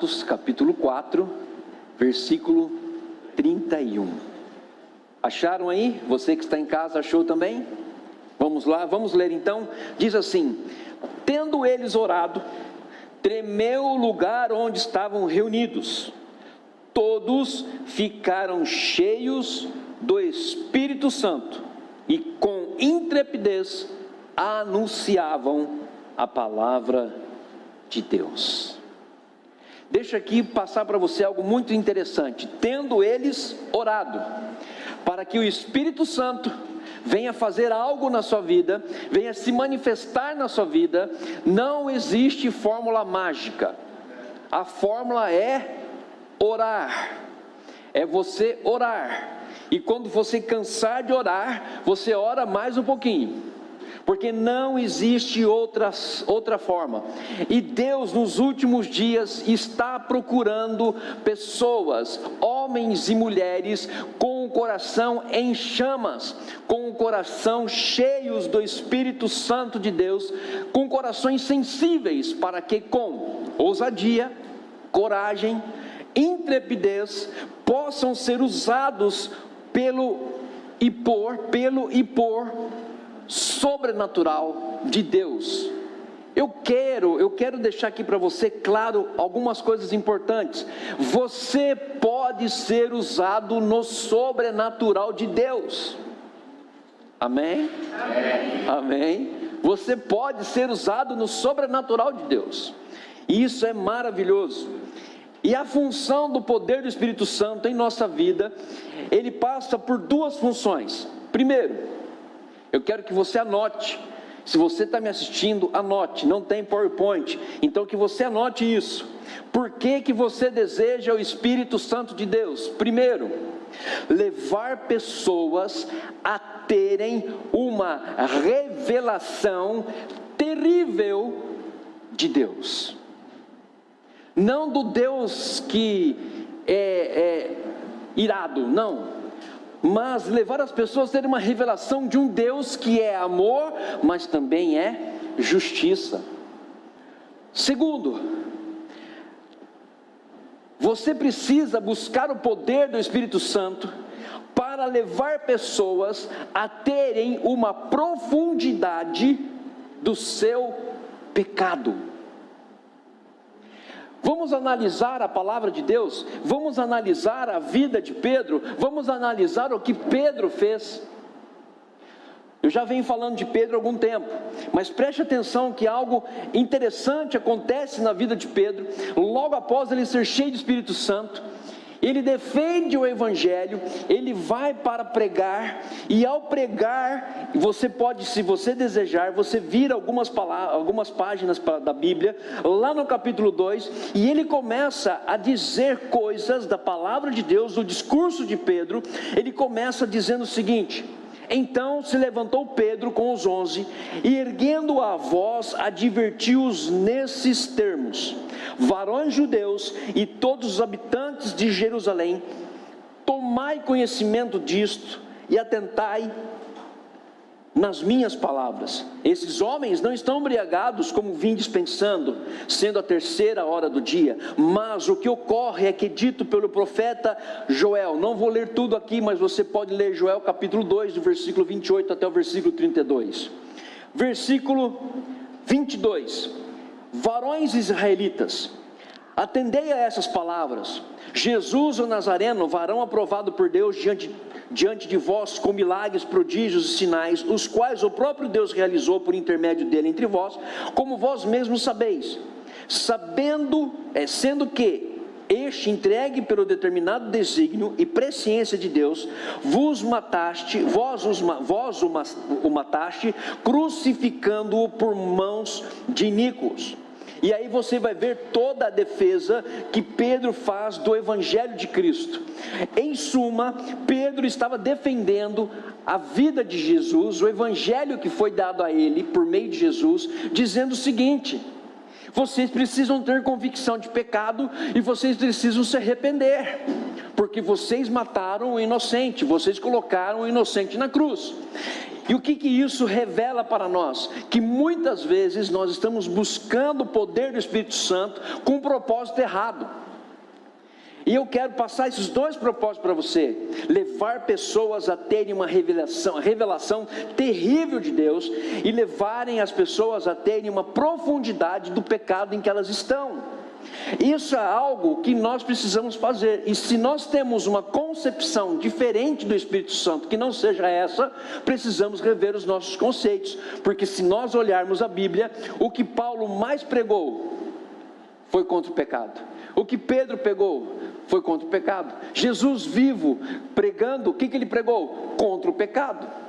Atos capítulo 4, versículo 31. Acharam aí? Você que está em casa achou também? Vamos lá, vamos ler então. Diz assim: tendo eles orado, tremeu o lugar onde estavam reunidos. Todos ficaram cheios do Espírito Santo e com intrepidez anunciavam a palavra de Deus. Deixa aqui passar para você algo muito interessante. Tendo eles orado, para que o Espírito Santo venha fazer algo na sua vida, venha se manifestar na sua vida, não existe fórmula mágica. A fórmula é orar, é você orar, e quando você cansar de orar, você ora mais um pouquinho, porque não existe outra forma. E Deus nos últimos dias está procurando pessoas, homens e mulheres com o coração em chamas, com o coração cheios do Espírito Santo de Deus, com corações sensíveis, para que com ousadia, coragem, intrepidez possam ser usados pelo e por sobrenatural de Deus. Eu quero deixar aqui para você claro algumas coisas importantes. Você pode ser usado no sobrenatural de Deus. Amém? Amém. Amém. Você pode ser usado no sobrenatural de Deus. E isso é maravilhoso. E a função do poder do Espírito Santo em nossa vida, ele passa por duas funções. Primeiro, eu quero que você anote. Se você está me assistindo, anote. Não tem PowerPoint, então que você anote isso. Por que você deseja o Espírito Santo de Deus? Primeiro, levar pessoas a terem uma revelação terrível de Deus. Não do Deus que é irado, não, mas levar as pessoas a terem uma revelação de um Deus que é amor, mas também é justiça. Segundo, você precisa buscar o poder do Espírito Santo para levar pessoas a terem uma profundidade do seu pecado. Vamos analisar a palavra de Deus, vamos analisar a vida de Pedro, vamos analisar o que Pedro fez. Eu já venho falando de Pedro há algum tempo, mas preste atenção que algo interessante acontece na vida de Pedro. Logo após ele ser cheio do Espírito Santo, ele defende o Evangelho, ele vai para pregar, e ao pregar, você pode, se você desejar, você vira algumas páginas da Bíblia, lá no capítulo 2, e ele começa a dizer coisas da palavra de Deus, do discurso de Pedro. Ele começa dizendo o seguinte: então se levantou Pedro com os 11, e erguendo a voz, advertiu-os nesses termos: varões judeus e todos os habitantes de Jerusalém, tomai conhecimento disto e atentai nas minhas palavras. Esses homens não estão embriagados como vim dispensando, sendo a 3ª hora do dia, mas o que ocorre é que dito pelo profeta Joel, não vou ler tudo aqui, mas você pode ler Joel capítulo 2, do versículo 28 até o versículo 32. Versículo 22: varões israelitas, atendei a essas palavras. Jesus o Nazareno, varão aprovado por Deus diante de vós, com milagres, prodígios e sinais, os quais o próprio Deus realizou por intermédio dele entre vós, como vós mesmos sabeis, sendo que este, entregue pelo determinado desígnio e presciência de Deus, vos o mataste, crucificando-o por mãos de iníquos. E aí você vai ver toda a defesa que Pedro faz do Evangelho de Cristo. Em suma, Pedro estava defendendo a vida de Jesus, o Evangelho que foi dado a ele por meio de Jesus, dizendo o seguinte: vocês precisam ter convicção de pecado e vocês precisam se arrepender, porque vocês mataram o inocente, vocês colocaram o inocente na cruz. E o que isso revela para nós? Que muitas vezes nós estamos buscando o poder do Espírito Santo com um propósito errado. E eu quero passar esses dois propósitos para você: levar pessoas a terem uma revelação terrível de Deus, e levarem as pessoas a terem uma profundidade do pecado em que elas estão. Isso é algo que nós precisamos fazer, e se nós temos uma concepção diferente do Espírito Santo, que não seja essa, precisamos rever os nossos conceitos, porque se nós olharmos a Bíblia, o que Paulo mais pregou foi contra o pecado, o que Pedro pregou foi contra o pecado. Jesus vivo, pregando, o que ele pregou? Contra o pecado.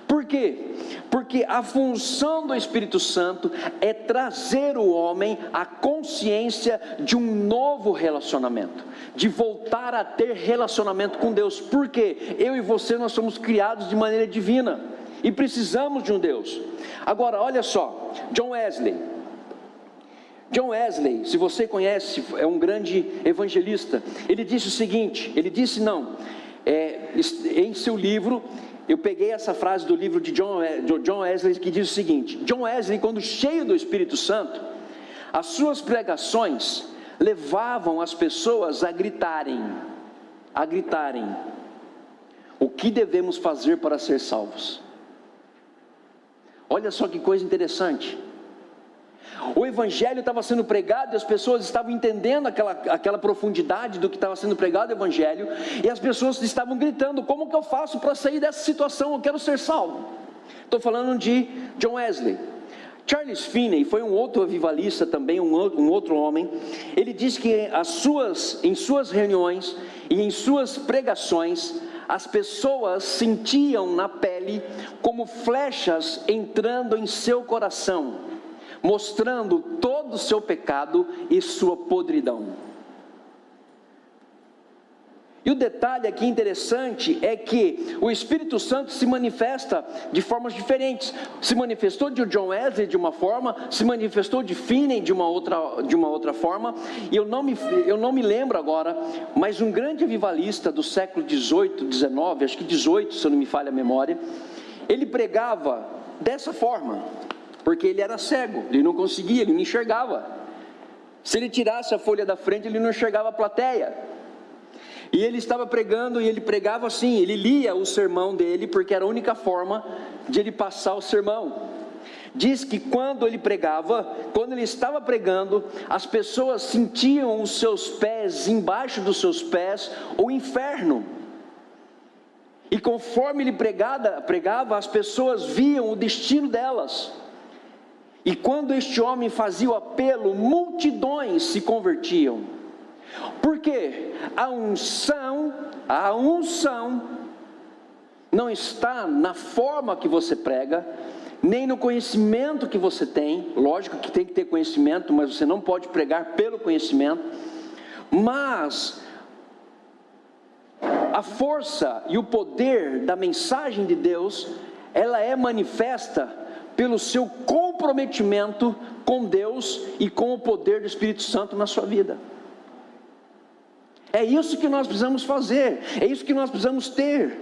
Por quê? Porque a função do Espírito Santo é trazer o homem à consciência de um novo relacionamento, de voltar a ter relacionamento com Deus. Porque eu e você, nós somos criados de maneira divina e precisamos de um Deus. Agora, olha só, John Wesley, se você conhece, é um grande evangelista. Ele disse o seguinte, em seu livro, eu peguei essa frase do livro de John Wesley, que diz o seguinte: John Wesley, quando cheio do Espírito Santo, as suas pregações levavam as pessoas a gritarem, o que devemos fazer para ser salvos. Olha só que coisa interessante. O evangelho estava sendo pregado, e as pessoas estavam entendendo aquela profundidade do que estava sendo pregado o evangelho, e as pessoas estavam gritando: como que eu faço para sair dessa situação? Eu quero ser salvo. Estou falando de John Wesley. Charles Finney foi um outro avivalista também, um outro homem. Ele diz que em suas reuniões e em suas pregações, as pessoas sentiam na pele como flechas entrando em seu coração, mostrando todo o seu pecado e sua podridão. E o detalhe aqui interessante é que o Espírito Santo se manifesta de formas diferentes. Se manifestou de John Wesley de uma forma, se manifestou de Finney de uma outra forma, e eu não me lembro agora, mas um grande avivalista do século 18, 19, acho que 18, se eu não me falha a memória, ele pregava dessa forma, porque ele era cego, ele não conseguia, ele não enxergava. Se ele tirasse a folha da frente, ele não enxergava a plateia. E ele estava pregando, e ele pregava assim, ele lia o sermão dele, porque era a única forma de ele passar o sermão. Diz que quando ele estava pregando, as pessoas sentiam os seus pés, embaixo dos seus pés, o inferno. E conforme ele pregava, as pessoas viam o destino delas. E quando este homem fazia o apelo, multidões se convertiam. Por quê? A unção não está na forma que você prega, nem no conhecimento que você tem. Lógico que tem que ter conhecimento, mas você não pode pregar pelo conhecimento. Mas a força e o poder da mensagem de Deus, ela é manifesta pelo seu comprometimento com Deus e com o poder do Espírito Santo na sua vida. É isso que nós precisamos fazer, é isso que nós precisamos ter.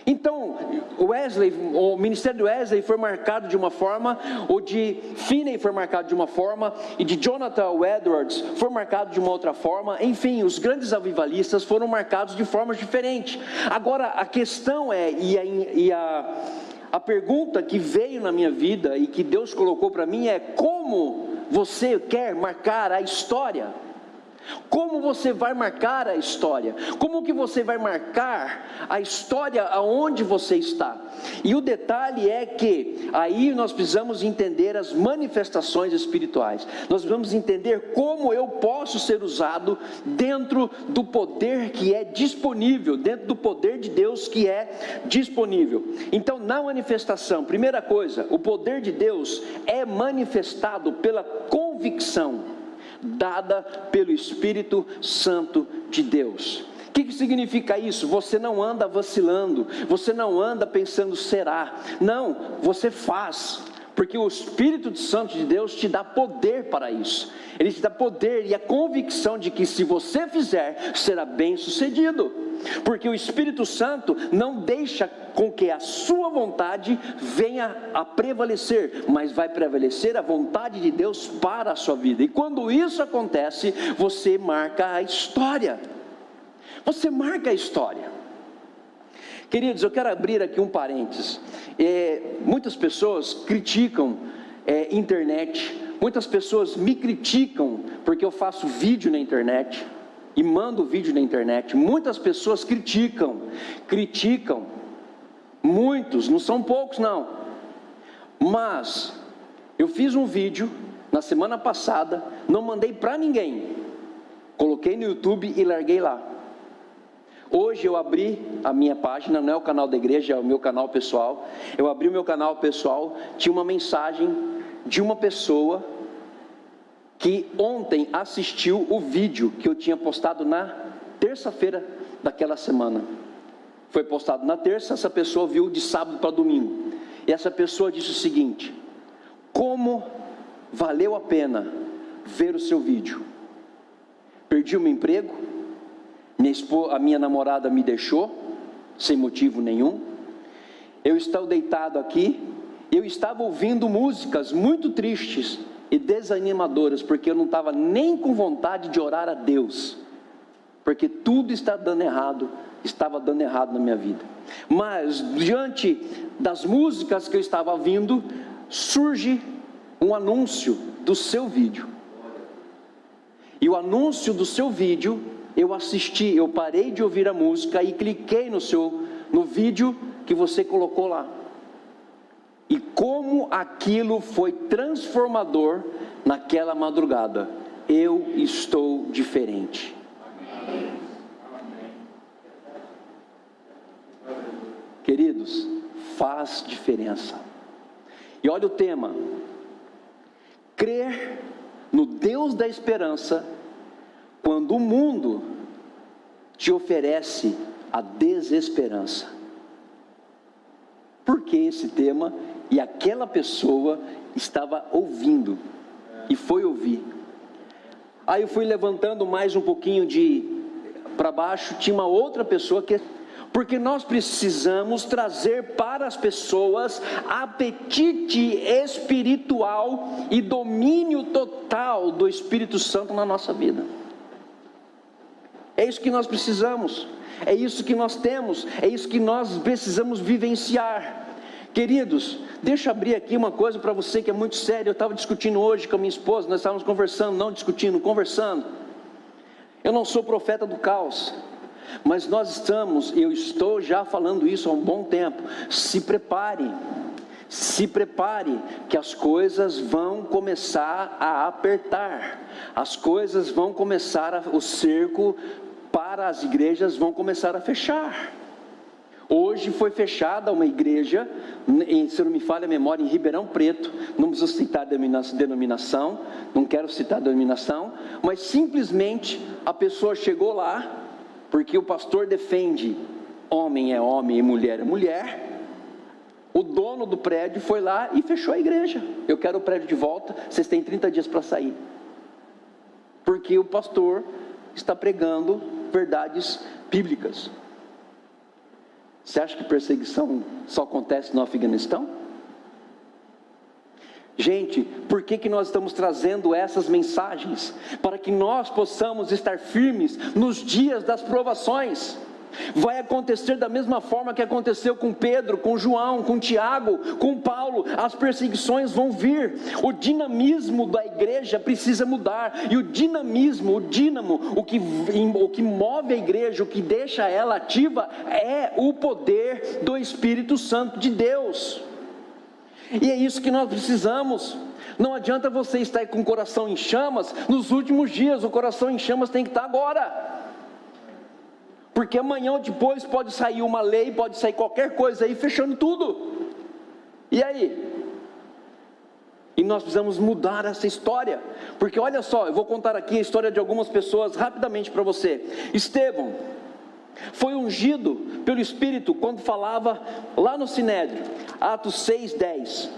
Então, o ministério de Wesley foi marcado de uma forma, o de Finney foi marcado de uma forma, e de Jonathan Edwards foi marcado de uma outra forma. Enfim, os grandes avivalistas foram marcados de formas diferentes. Agora, a questão é, a pergunta que veio na minha vida e que Deus colocou para mim é: como você quer marcar a história? Como você vai marcar a história? Como que você vai marcar a história aonde você está? E o detalhe é que aí nós precisamos entender as manifestações espirituais. Nós precisamos entender como eu posso ser usado dentro do poder que é disponível, dentro do poder de Deus que é disponível. Então, na manifestação, primeira coisa, o poder de Deus é manifestado pela convicção dada pelo Espírito Santo de Deus. O que significa isso? Você não anda vacilando, você não anda pensando será, não, você faz, porque o Espírito Santo de Deus te dá poder para isso. Ele te dá poder e a convicção de que se você fizer, será bem sucedido. porque o Espírito Santo não deixa com que a sua vontade venha a prevalecer, mas vai prevalecer a vontade de Deus para a sua vida. E quando isso acontece, você marca a história. Você marca a história. Queridos, eu quero abrir aqui um parênteses. Muitas pessoas criticam internet, muitas pessoas me criticam porque eu faço vídeo na internet e mando vídeo na internet. Muitas pessoas criticam, muitos, não são poucos não, mas eu fiz um vídeo na semana passada, não mandei para ninguém, coloquei no YouTube e larguei lá. Hoje eu abri a minha página, não é o canal da igreja, é o meu canal pessoal. Eu abri o meu canal pessoal, tinha uma mensagem de uma pessoa que ontem assistiu o vídeo que eu tinha postado na terça-feira daquela semana. Foi postado na terça, essa pessoa viu de sábado para domingo. E essa pessoa disse o seguinte: como valeu a pena ver o seu vídeo? Perdi o meu emprego, a minha namorada me deixou, sem motivo nenhum, eu estou deitado aqui, eu estava ouvindo músicas muito tristes e desanimadoras, porque eu não estava nem com vontade de orar a Deus, porque tudo estava dando errado na minha vida. Mas diante das músicas que eu estava ouvindo, surge um anúncio do seu vídeo, e o anúncio do seu vídeo, eu assisti, eu parei de ouvir a música e cliquei no vídeo que você colocou lá. E como aquilo foi transformador naquela madrugada. Eu estou diferente. Queridos, faz diferença. E olha o tema: crer no Deus da esperança quando o mundo te oferece a desesperança. Por que esse tema? E aquela pessoa estava ouvindo, e foi ouvir. Aí eu fui levantando mais um pouquinho para baixo, tinha uma outra pessoa porque nós precisamos trazer para as pessoas apetite espiritual e domínio total do Espírito Santo na nossa vida. É isso que nós precisamos, é isso que nós temos, é isso que nós precisamos vivenciar. Queridos, deixa eu abrir aqui uma coisa para você que é muito sério. Eu estava discutindo hoje com a minha esposa, nós estávamos conversando, não discutindo, conversando. Eu não sou profeta do caos, mas eu estou já falando isso há um bom tempo. Se prepare, que as coisas vão começar a apertar, as coisas vão começar, o cerco para as igrejas vão começar a fechar. Hoje foi fechada uma igreja, se não me falha a memória, em Ribeirão Preto. Não preciso citar denominação, não quero citar denominação, mas simplesmente a pessoa chegou lá, porque o pastor defende homem é homem e mulher é mulher. O dono do prédio foi lá e fechou a igreja. Eu quero o prédio de volta, vocês têm 30 dias para sair, porque o pastor está pregando verdades bíblicas. Você acha que perseguição só acontece no Afeganistão? Gente, por que nós estamos trazendo essas mensagens? Para que nós possamos estar firmes nos dias das provações. Vai acontecer da mesma forma que aconteceu com Pedro, com João, com Tiago, com Paulo. As perseguições vão vir. O dinamismo da igreja precisa mudar. E o dinamismo, o dínamo, o que move a igreja, o que deixa ela ativa, é o poder do Espírito Santo de Deus. E é isso que nós precisamos. Não adianta você estar com o coração em chamas nos últimos dias. O coração em chamas tem que estar agora, porque amanhã ou depois pode sair uma lei, pode sair qualquer coisa aí fechando tudo. E aí? E nós precisamos mudar essa história, porque olha só, eu vou contar aqui a história de algumas pessoas rapidamente para você. Estevão foi ungido pelo Espírito quando falava lá no Sinédrio, Atos 6:10.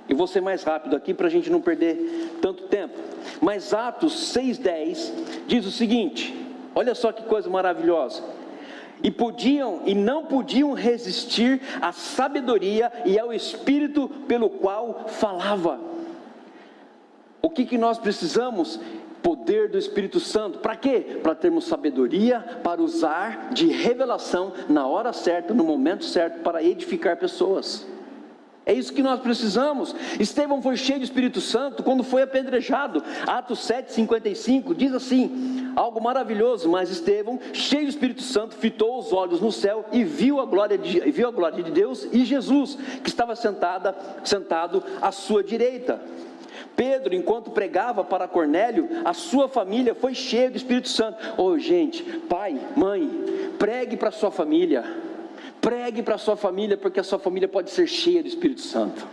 Eu vou ser mais rápido aqui para a gente não perder tanto tempo, mas Atos 6:10 diz o seguinte, olha só que coisa maravilhosa: e não podiam resistir à sabedoria e ao Espírito pelo qual falava. O que nós precisamos? Poder do Espírito Santo. Para quê? Para termos sabedoria, para usar de revelação na hora certa, no momento certo, para edificar pessoas. É isso que nós precisamos. Estevão foi cheio do Espírito Santo quando foi apedrejado. Atos 7:55 diz assim, algo maravilhoso: mas Estevão, cheio do Espírito Santo, fitou os olhos no céu e viu a glória de Deus e Jesus, que estava sentado à sua direita. Pedro, enquanto pregava para Cornélio, a sua família foi cheia do Espírito Santo. Gente, pai, mãe, pregue para a sua família. Pregue para a sua família, porque a sua família pode ser cheia do Espírito Santo.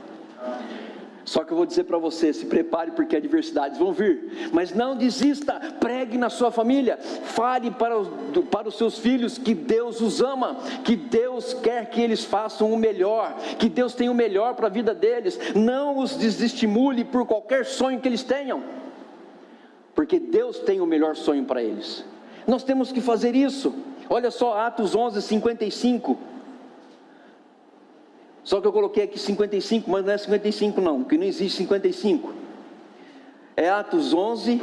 Só que eu vou dizer para você, se prepare, porque adversidades vão vir, mas não desista. Pregue na sua família, fale para os seus filhos que Deus os ama, que Deus quer que eles façam o melhor, que Deus tem o melhor para a vida deles. Não os desestimule por qualquer sonho que eles tenham, porque Deus tem o melhor sonho para eles. Nós temos que fazer isso. Olha só, Atos 11:55. Só que eu coloquei aqui 55, mas não é 55 não, porque não existe 55. É Atos 11.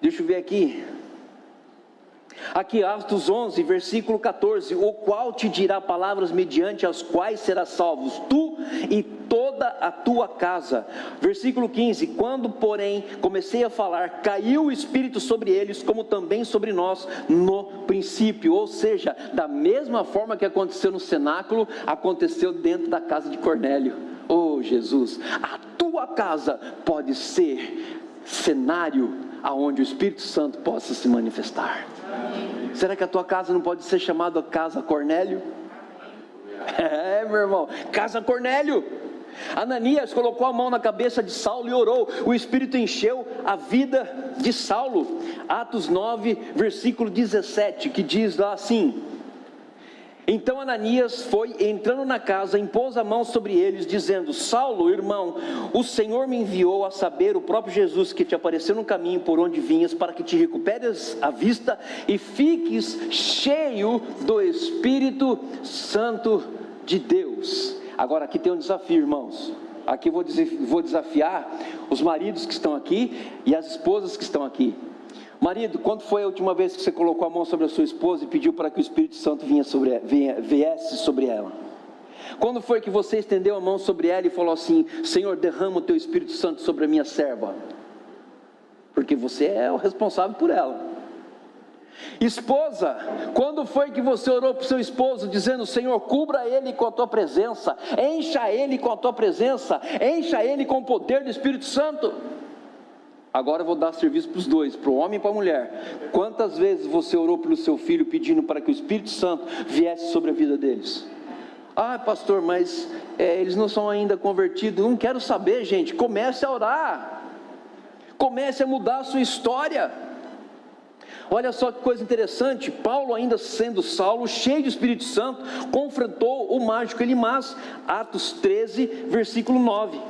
Deixa eu ver aqui. Aqui, Atos 11, versículo 14. O qual te dirá palavras mediante as quais serás salvos, tu e toda a tua casa. Versículo 15. Quando, porém, comecei a falar, caiu o Espírito sobre eles, como também sobre nós no princípio. Ou seja, da mesma forma que aconteceu no cenáculo, aconteceu dentro da casa de Cornélio. Jesus, a tua casa pode ser cenário aonde o Espírito Santo possa se manifestar. Amém. Será que a tua casa não pode ser chamada Casa Cornélio? Meu irmão, Casa Cornélio. Ananias colocou a mão na cabeça de Saulo e orou. O Espírito encheu a vida de Saulo. Atos 9, versículo 17, que diz lá assim: então Ananias foi, entrando na casa, impôs a mão sobre eles, dizendo: Saulo, irmão, o Senhor me enviou, a saber, o próprio Jesus que te apareceu no caminho por onde vinhas, para que te recuperes a vista e fiques cheio do Espírito Santo de Deus. Agora aqui tem um desafio, irmãos. Aqui vou desafiar os maridos que estão aqui e as esposas que estão aqui. Marido, quando foi a última vez que você colocou a mão sobre a sua esposa e pediu para que o Espírito Santo viesse sobre ela? Quando foi que você estendeu a mão sobre ela e falou assim: Senhor, derrama o teu Espírito Santo sobre a minha serva? Porque você é o responsável por ela. Esposa, quando foi que você orou para o seu esposo dizendo: Senhor, cubra ele com a tua presença, encha ele com a tua presença, encha ele com o poder do Espírito Santo? Agora eu vou dar serviço para os dois, para o homem e para a mulher. Quantas vezes você orou pelo seu filho pedindo para que o Espírito Santo viesse sobre a vida deles? Pastor, mas eles não são ainda convertidos. Não quero saber, gente. Comece a orar. Comece a mudar a sua história. Olha só que coisa interessante. Paulo, ainda sendo Saulo, cheio do Espírito Santo, confrontou o mágico Elimas. Atos 13, versículo 9.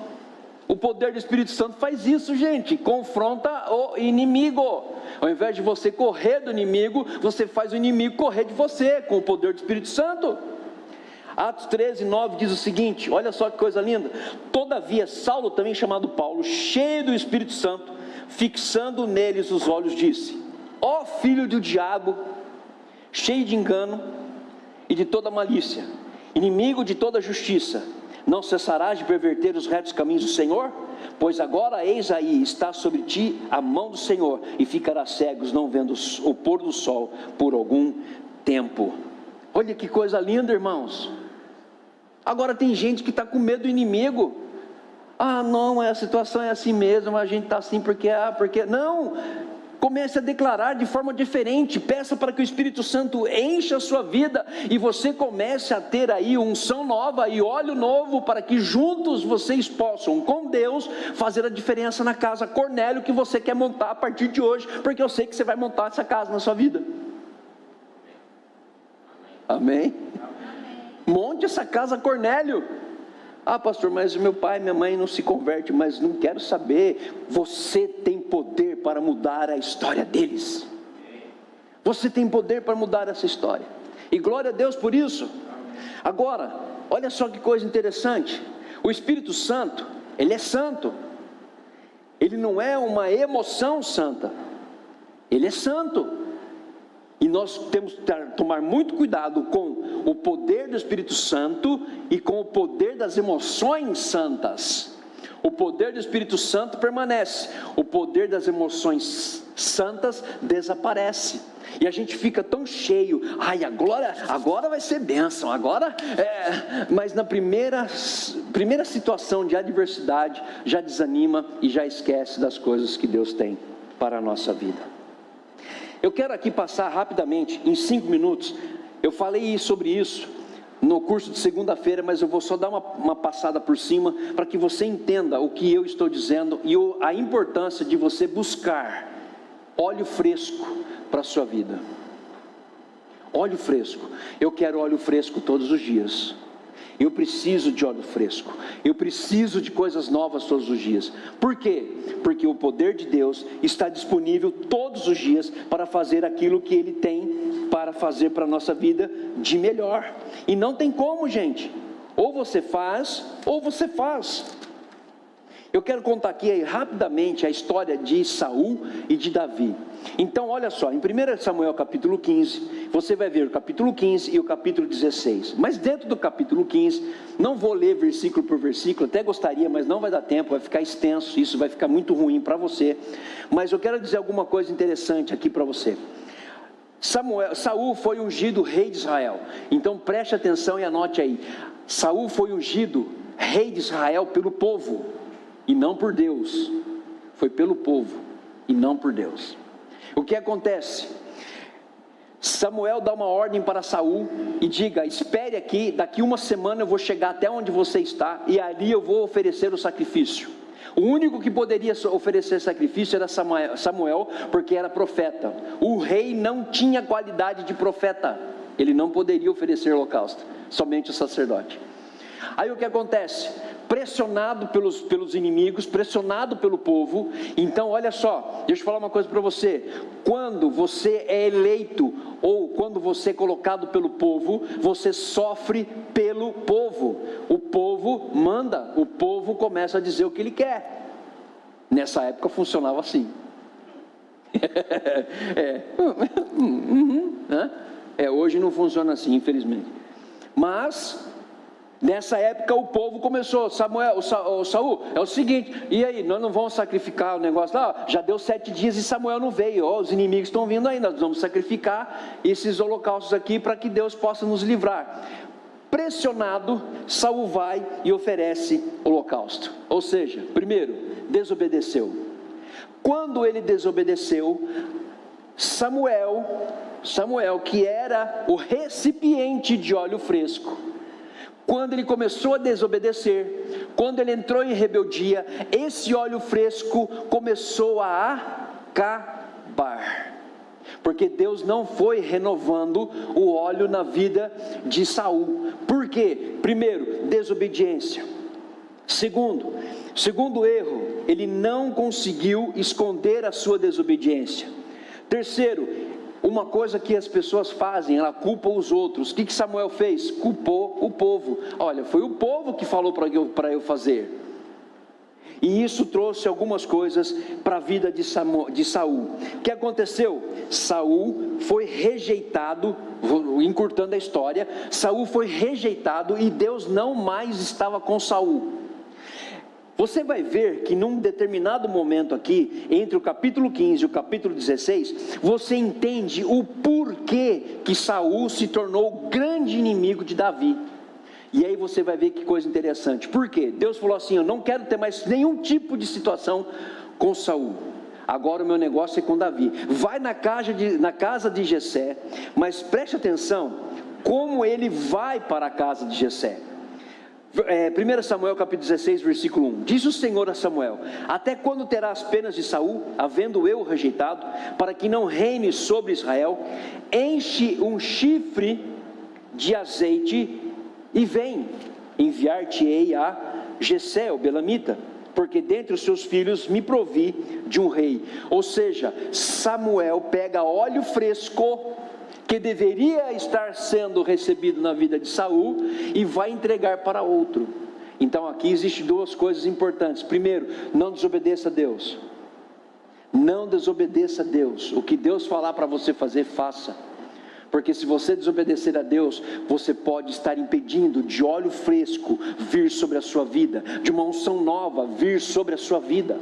O poder do Espírito Santo faz isso, gente. Confronta o inimigo. Ao invés de você correr do inimigo, você faz o inimigo correr de você, com o poder do Espírito Santo. Atos 13, 9 diz o seguinte, olha só que coisa linda. Todavia Saulo, também chamado Paulo, cheio do Espírito Santo, fixando neles os olhos, disse: ó filho do diabo, cheio de engano e de toda malícia, inimigo de toda justiça, não cessarás de perverter os retos caminhos do Senhor? Pois agora, eis aí, está sobre ti a mão do Senhor, e ficarás cegos, não vendo o pôr do sol por algum tempo. Olha que coisa linda, irmãos. Agora tem gente que está com medo do inimigo. Não, a situação é assim mesmo, a gente está assim porque não. Comece a declarar de forma diferente. Peça para que o Espírito Santo encha a sua vida e você comece a ter aí unção nova e óleo novo, para que juntos vocês possam, com Deus, fazer a diferença na casa Cornélio que você quer montar a partir de hoje, porque eu sei que você vai montar essa casa na sua vida. Amém? Monte essa casa Cornélio. Pastor, mas meu pai e minha mãe não se convertem. Mas não quero saber. Você tem poder para mudar a história deles. Você tem poder para mudar essa história, e glória a Deus por isso. Agora, olha só que coisa interessante, o Espírito Santo, ele é santo, ele não é uma emoção santa, ele é santo, e nós temos que tomar muito cuidado com o poder do Espírito Santo e com o poder das emoções santas. O poder do Espírito Santo permanece, o poder das emoções santas desaparece, e a gente fica tão cheio, agora vai ser bênção, mas na primeira situação de adversidade, já desanima e já esquece das coisas que Deus tem para a nossa vida. Eu quero aqui passar rapidamente, em 5 minutos, eu falei sobre isso no curso de segunda-feira, mas eu vou só dar uma passada por cima, para que você entenda o que eu estou dizendo, e a importância de você buscar óleo fresco para a sua vida. Óleo fresco, eu quero óleo fresco todos os dias, eu preciso de óleo fresco, eu preciso de coisas novas todos os dias. Por quê? Porque o poder de Deus está disponível todos os dias para fazer aquilo que Ele tem para fazer para a nossa vida de melhor, e não tem como, gente, ou você faz, ou você faz. Eu quero contar aqui rapidamente a história de Saul e de Davi. Então olha só, em 1 Samuel capítulo 15, você vai ver o capítulo 15 e o capítulo 16, mas dentro do capítulo 15, não vou ler versículo por versículo, até gostaria, mas não vai dar tempo, vai ficar extenso, isso vai ficar muito ruim para você, mas eu quero dizer alguma coisa interessante aqui para você. Saul foi ungido rei de Israel, então preste atenção e anote aí, Saul foi ungido rei de Israel pelo povo, e não por Deus, foi pelo povo, e não por Deus. O que acontece? Samuel dá uma ordem para Saul, e diga, espere aqui, daqui uma semana eu vou chegar até onde você está, e ali eu vou oferecer o sacrifício. O único que poderia oferecer sacrifício era Samuel, porque era profeta. O rei não tinha qualidade de profeta, ele não poderia oferecer holocausto, somente o sacerdote. Aí o que acontece? Pressionado pelos inimigos, pressionado pelo povo. Então olha só, deixa eu falar uma coisa para você, quando você é eleito, ou quando você é colocado pelo povo, você sofre pelo povo, o povo manda, o povo começa a dizer o que ele quer. Nessa época funcionava assim. Hoje não funciona assim, infelizmente, mas nessa época o povo começou, Saul, é o seguinte, e aí, nós não vamos sacrificar o negócio lá, já deu 7 dias e Samuel não veio, os inimigos estão vindo ainda, nós vamos sacrificar esses holocaustos aqui, para que Deus possa nos livrar. Pressionado, Saul vai e oferece holocausto, ou seja, primeiro, desobedeceu. Quando ele desobedeceu, Samuel, que era o recipiente de óleo fresco, quando ele começou a desobedecer, quando ele entrou em rebeldia, esse óleo fresco começou a acabar, porque Deus não foi renovando o óleo na vida de Saul. Por quê? Primeiro, desobediência. Segundo erro, ele não conseguiu esconder a sua desobediência. Terceiro, uma coisa que as pessoas fazem, ela culpa os outros. O que Samuel fez? Culpou o povo. Olha, foi o povo que falou para eu fazer. E isso trouxe algumas coisas para a vida de Saul. O que aconteceu? Saul foi rejeitado, encurtando a história, Saul foi rejeitado e Deus não mais estava com Saul. Você vai ver que num determinado momento aqui, entre o capítulo 15 e o capítulo 16, você entende o porquê que Saul se tornou o grande inimigo de Davi. E aí você vai ver que coisa interessante. Por quê? Deus falou assim, eu não quero ter mais nenhum tipo de situação com Saul. Agora o meu negócio é com Davi. Vai na casa de Jessé, mas preste atenção, como ele vai para a casa de Jessé. 1 Samuel capítulo 16, versículo 1, diz o Senhor a Samuel, até quando terás penas de Saul, havendo eu rejeitado, para que não reine sobre Israel? Enche um chifre de azeite, e vem, enviar-te-ei a Jessé, o belamita. porque dentre os seus filhos me provi de um rei. Ou seja, Samuel pega óleo fresco, que deveria estar sendo recebido na vida de Saul, e vai entregar para outro. Então aqui existem duas coisas importantes. Primeiro, não desobedeça a Deus. Não desobedeça a Deus. O que Deus falar para você fazer, faça. Porque se você desobedecer a Deus, você pode estar impedindo de óleo fresco vir sobre a sua vida, de uma unção nova vir sobre a sua vida.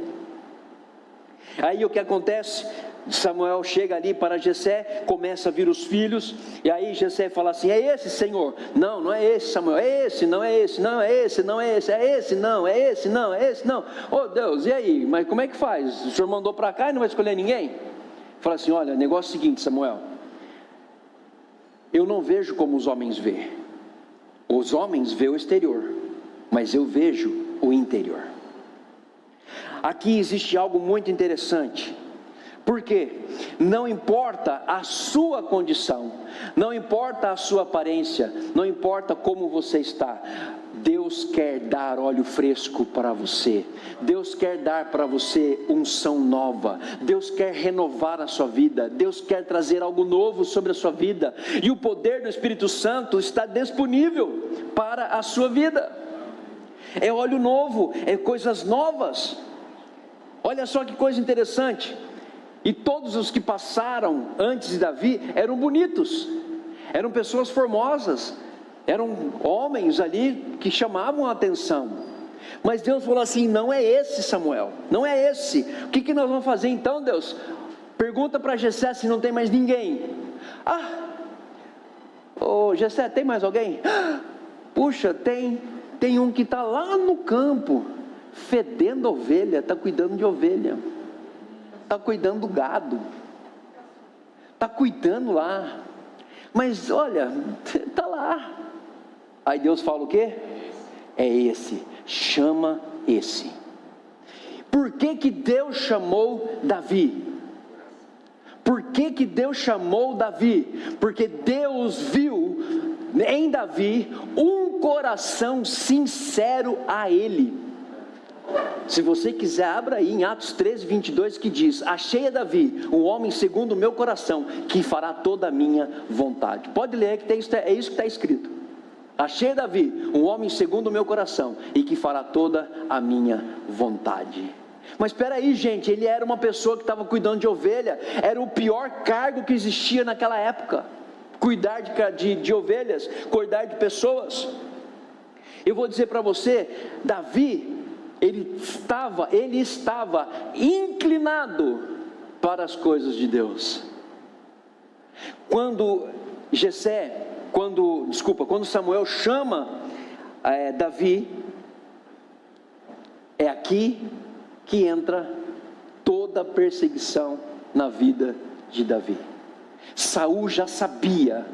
Aí o que acontece? Samuel chega ali para Jessé, começa a vir os filhos, e aí Jessé fala assim: é esse, Senhor? Não, não é esse, Samuel, é esse, não é esse, não é esse, não é esse, é esse, não, é esse, não, é esse, não. Oh Deus, e aí, mas como é que faz? O Senhor mandou para cá e não vai escolher ninguém? Fala assim: olha, negócio é o seguinte, Samuel, eu não vejo como os homens veem. Os homens veem o exterior, mas eu vejo o interior. Aqui existe algo muito interessante, porque não importa a sua condição, não importa a sua aparência, não importa como você está, Deus quer dar óleo fresco para você, Deus quer dar para você unção nova, Deus quer renovar a sua vida, Deus quer trazer algo novo sobre a sua vida, e o poder do Espírito Santo está disponível para a sua vida. É óleo novo, é coisas novas. Olha só que coisa interessante. E todos os que passaram antes de Davi eram bonitos, eram pessoas formosas, eram homens ali que chamavam a atenção. Mas Deus falou assim: não é esse, Samuel, não é esse. O que nós vamos fazer então, Deus? Pergunta para Jessé se não tem mais ninguém. Jessé, tem mais alguém? Puxa, tem um que está lá no campo, fedendo ovelha, está cuidando de ovelha, está cuidando do gado, está cuidando lá, mas olha, está lá. Aí Deus fala o quê? É esse, chama esse. Por que Deus chamou Davi? Por que Deus chamou Davi? Porque Deus viu em Davi um coração sincero a Ele. Se você quiser, abra aí em Atos 13:22, que diz: achei a Davi, um homem segundo o meu coração, que fará toda a minha vontade. Pode ler, que é isso que está escrito. Achei a Davi, um homem segundo o meu coração, e que fará toda a minha vontade. Mas espera aí, gente, ele era uma pessoa que estava cuidando de ovelha, era o pior cargo que existia naquela época, cuidar de ovelhas, cuidar de pessoas. Eu vou dizer para você, Davi, ele estava inclinado para as coisas de Deus. Quando Samuel chama Davi, é aqui que entra toda a perseguição na vida de Davi. Saul já sabia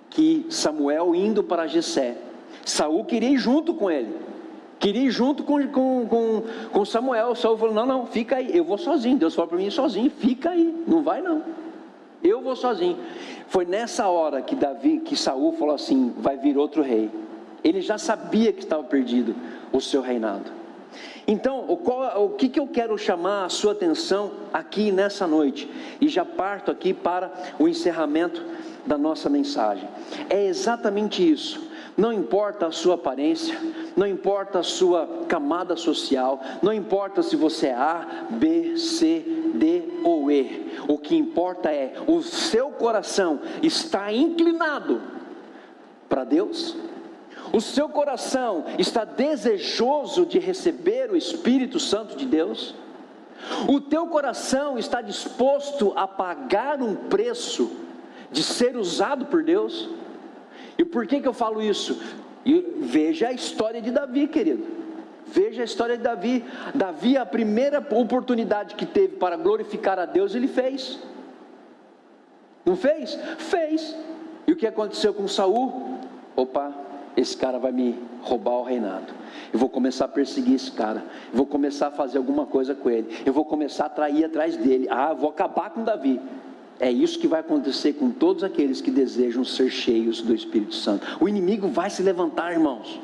que Samuel indo para Jessé, Saul queria ir junto com ele, queria ir junto com Samuel. Saul falou: não, fica aí, eu vou sozinho. Deus falou para mim: sozinho, fica aí, não vai não, eu vou sozinho. Foi nessa hora que Saul falou assim: vai vir outro rei. Ele já sabia que estava perdido o seu reinado. Então, o que eu quero chamar a sua atenção aqui nessa noite, e já parto aqui para o encerramento da nossa mensagem, é exatamente isso. Não importa a sua aparência, não importa a sua camada social, não importa se você é A, B, C, D ou E, o que importa é, o seu coração está inclinado para Deus? O seu coração está desejoso de receber o Espírito Santo de Deus? O teu coração está disposto a pagar um preço de ser usado por Deus? E por que eu falo isso? Veja a história de Davi, querido. Veja a história de Davi. Davi, a primeira oportunidade que teve para glorificar a Deus, ele fez. Não fez? Fez. E o que aconteceu com Saul? Esse cara vai me roubar o reinado. Eu vou começar a perseguir esse cara. Eu vou começar a fazer alguma coisa com ele. Eu vou começar a ir atrás dele. Eu vou acabar com Davi. É isso que vai acontecer com todos aqueles que desejam ser cheios do Espírito Santo. O inimigo vai se levantar, irmãos.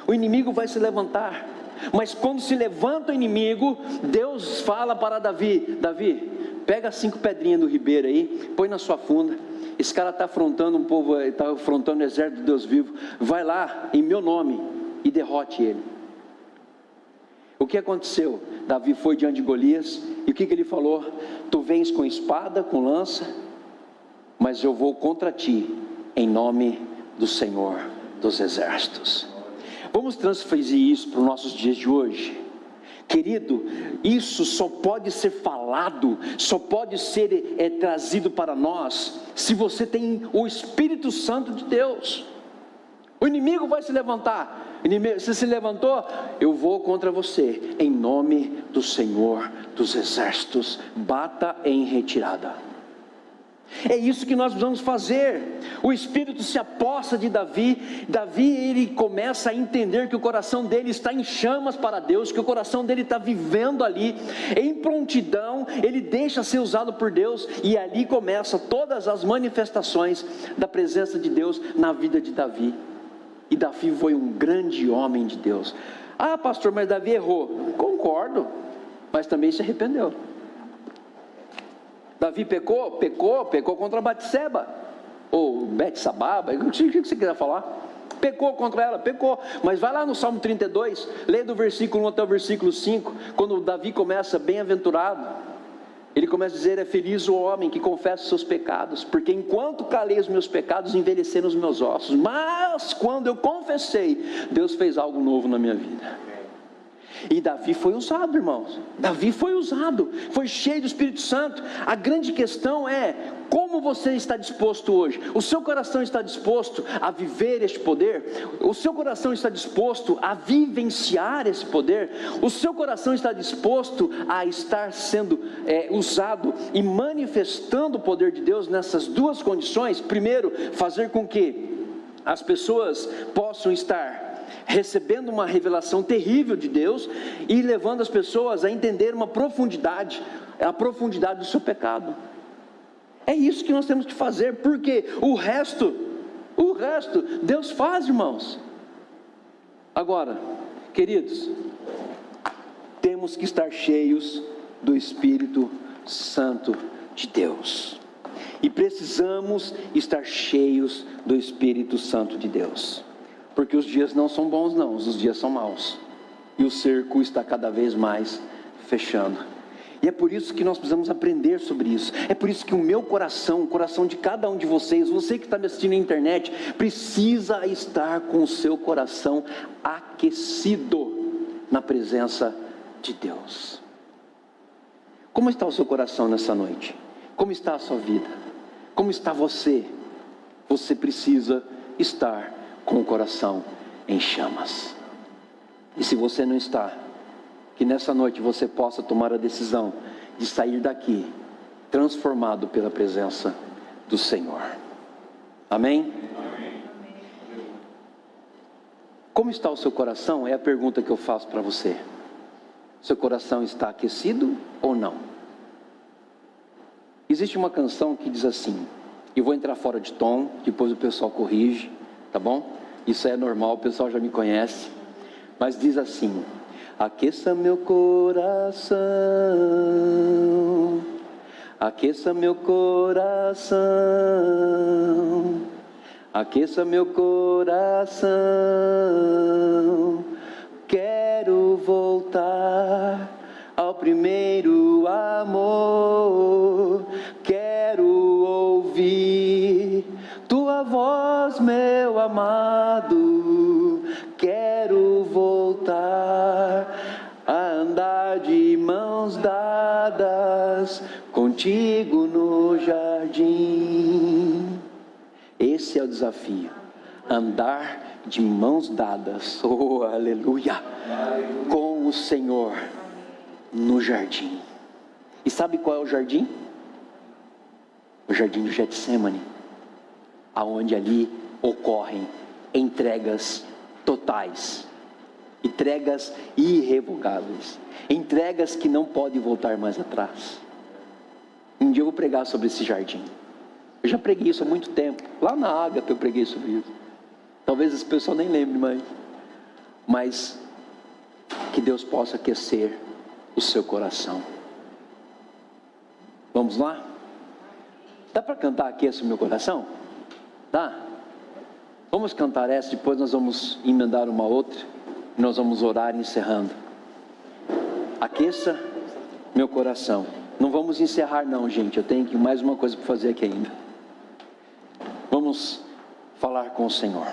O inimigo vai se levantar. Mas quando se levanta o inimigo, Deus fala para Davi: Davi, pega 5 pedrinhas do ribeiro aí, põe na sua funda. Esse cara está afrontando um povo, está afrontando o exército de Deus vivo. Vai lá em meu nome e derrote ele. O que aconteceu? Davi foi diante de Golias, e o que ele falou? Tu vens com espada, com lança, mas eu vou contra ti, em nome do Senhor dos exércitos. Vamos transferir isso para os nossos dias de hoje. Querido, isso só pode ser falado, só pode ser trazido para nós, se você tem o Espírito Santo de Deus. O inimigo vai se levantar. Você se levantou, eu vou contra você, em nome do Senhor dos exércitos, bata em retirada. É isso que nós precisamos fazer. O Espírito se aposta de Davi. Davi, ele começa a entender que o coração dele está em chamas para Deus, que o coração dele está vivendo ali, em prontidão, ele deixa ser usado por Deus, e ali começa todas as manifestações da presença de Deus na vida de Davi. E Davi foi um grande homem de Deus. Ah, pastor, mas Davi errou. Concordo, mas também se arrependeu. Davi pecou contra Batseba, ou Betsababa, o que você quiser falar. Pecou contra ela, pecou. Mas vai lá no Salmo 32, lê do versículo 1 até o versículo 5, quando Davi começa: bem-aventurado, ele começa a dizer: é feliz o homem que confessa os seus pecados, porque enquanto calei os meus pecados, envelheceram os meus ossos, mas quando eu confessei, Deus fez algo novo na minha vida. E Davi foi usado, irmãos. Davi foi usado, foi cheio do Espírito Santo. A grande questão é: como você está disposto hoje? O seu coração está disposto a viver este poder? O seu coração está disposto a vivenciar esse poder? O seu coração está disposto a estar sendo usado e manifestando o poder de Deus nessas duas condições? Primeiro, fazer com que as pessoas possam estar recebendo uma revelação terrível de Deus, e levando as pessoas a entender a profundidade do seu pecado. É isso que nós temos que fazer, porque o resto Deus faz, irmãos. Agora, queridos, temos que estar cheios do Espírito Santo de Deus, e precisamos estar cheios do Espírito Santo de Deus, porque os dias não são bons não, os dias são maus, e o cerco está cada vez mais fechando. E é por isso que nós precisamos aprender sobre isso. É por isso que o meu coração, o coração de cada um de vocês, você que está me assistindo na internet, precisa estar com o seu coração aquecido na presença de Deus. Como está o seu coração nessa noite? Como está a sua vida? Como está você? Você precisa estar com o coração em chamas. E se você não está, que nessa noite você possa tomar a decisão de sair daqui transformado pela presença do Senhor. Amém? Como está o seu coração? É a pergunta que eu faço para você. Seu coração está aquecido ou não? Existe uma canção que diz assim, eu vou entrar fora de tom, depois o pessoal corrige, tá bom? Isso é normal, o pessoal já me conhece. Mas diz assim: aqueça meu coração, aqueça meu coração, aqueça meu coração. Quero voltar ao primeiro amor, quero ouvir tua voz, meu amado, quero voltar a andar de mãos dadas contigo no jardim. Esse é o desafio, andar de mãos dadas, oh aleluia, com o Senhor no jardim. E sabe qual é o jardim? O jardim do Getsemane, aonde ali ocorrem entregas totais, entregas irrevogáveis, entregas que não podem voltar mais atrás. Um dia eu vou pregar sobre esse jardim. Eu já preguei isso há muito tempo, lá na Ágata eu preguei sobre isso. Talvez esse pessoal nem lembre mais, mas que Deus possa aquecer o seu coração. Vamos lá? Dá para cantar Aqueça o Meu Coração? Dá? Vamos cantar essa, depois nós vamos emendar uma outra, e nós vamos orar encerrando. Aqueça meu coração. Não vamos encerrar não, gente, eu tenho mais uma coisa para fazer aqui ainda. Vamos falar com o Senhor.